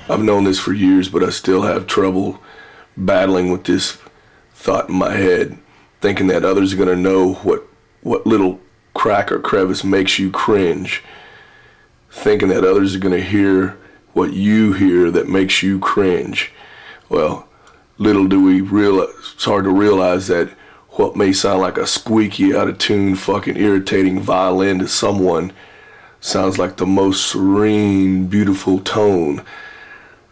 I've known this for years, but I still have trouble battling with this thought in my head, thinking that others are gonna know what little crack or crevice makes you cringe, thinking that others are gonna hear what you hear that makes you cringe. Well, little do we realize, it's hard to realize that what may sound like a squeaky, out of tune, fucking irritating violin to someone sounds like the most serene, beautiful tone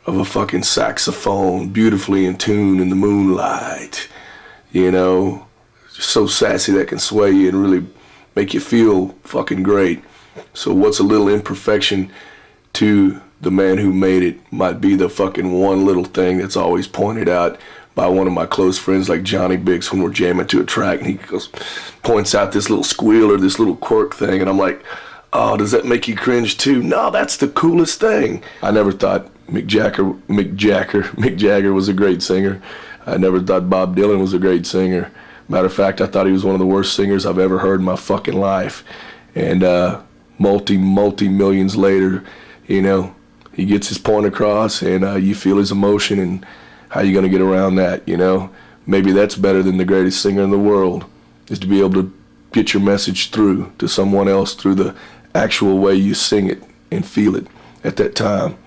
of a fucking saxophone, beautifully in tune in the moonlight. You know, just so sassy that can sway you and really make you feel fucking great. So what's a little imperfection to the man who made it might be the fucking one little thing that's always pointed out by one of my close friends like Johnny Bix when we're jamming to a track, and he points out this little squeal or this little quirk thing, and I'm like, oh, does that make you cringe too? No, that's the coolest thing. I never thought Mick Jagger was a great singer. I never thought Bob Dylan was a great singer. Matter of fact, I thought he was one of the worst singers I've ever heard in my fucking life. And multi-millions later, you know, he gets his point across, and you feel his emotion, and how you gonna get around that, you know? Maybe that's better than the greatest singer in the world, is to be able to get your message through to someone else through the actual way you sing it and feel it at that time.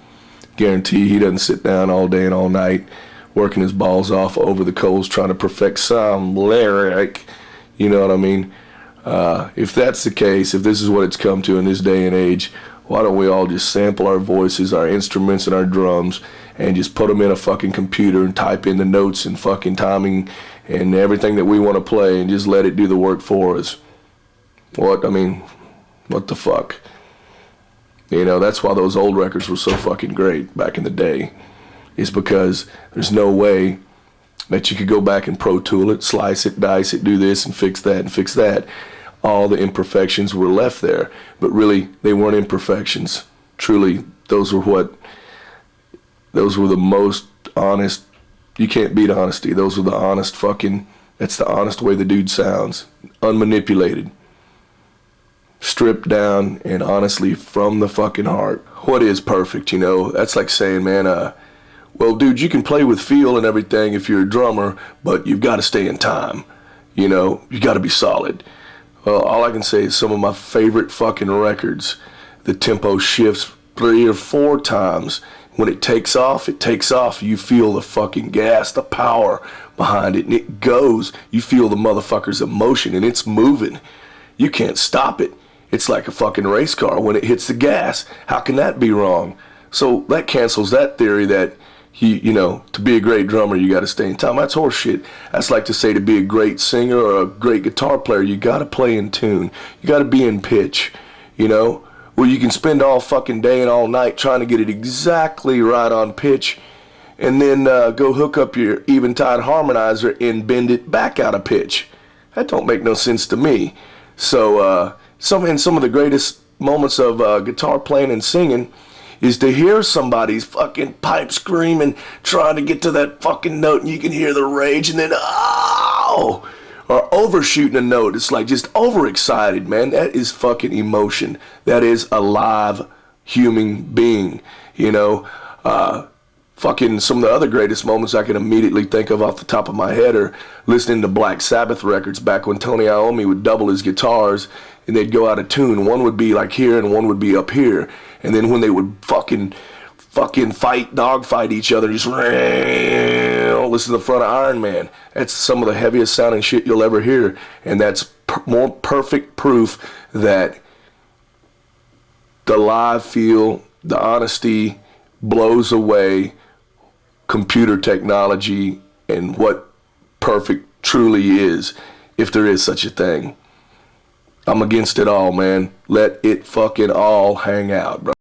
Guarantee he doesn't sit down all day and all night working his balls off over the coals trying to perfect some lyric, you know what I mean? If that's the case, if this is what it's come to in this day and age, why don't we all just sample our voices, our instruments, and our drums, and just put them in a fucking computer and type in the notes and fucking timing and everything that we want to play, and just let it do the work for us? What the fuck? You know, that's why those old records were so fucking great back in the day. It's because there's no way that you could go back and Pro Tool it, slice it, dice it, do this and fix that and fix that. All the imperfections were left there, but really they weren't imperfections. Truly, those were the most honest. You can't beat honesty. Those were the honest fucking, that's the honest way the dude sounds. Unmanipulated. Stripped down and honestly from the fucking heart. What is perfect, you know? That's like saying, man, well, dude, you can play with feel and everything if you're a drummer, but you've got to stay in time. You know, you got to be solid. Well, all I can say is some of my favorite fucking records, the tempo shifts 3 or 4 times. When it takes off, you feel the fucking gas, the power behind it, and it goes. You feel the motherfucker's emotion, and it's moving. You can't stop it. It's like a fucking race car when it hits the gas. How can that be wrong? So that cancels that theory that, you know, to be a great drummer, you got to stay in time. That's horseshit. That's like to say to be a great singer or a great guitar player, you got to play in tune. You got to be in pitch, you know? Well, you can spend all fucking day and all night trying to get it exactly right on pitch, and then go hook up your Eventide harmonizer and bend it back out of pitch. That don't make no sense to me. So some of the greatest moments of guitar playing and singing is to hear somebody's fucking pipe screaming, trying to get to that fucking note, and you can hear the rage, and then, oh! Or overshooting a note. It's like just overexcited, man. That is fucking emotion. That is a live human being, you know? Fucking some of the other greatest moments I can immediately think of off the top of my head are listening to Black Sabbath records back when Tony Iommi would double his guitars and they'd go out of tune. One would be like here and one would be up here. And then when they would fucking dogfight each other, just listen to the front of Iron Man. That's some of the heaviest sounding shit you'll ever hear. And that's more perfect proof that the live feel, the honesty blows away computer technology and what perfect truly is, if there is such a thing. I'm against it all, man. Let it fucking all hang out, bro.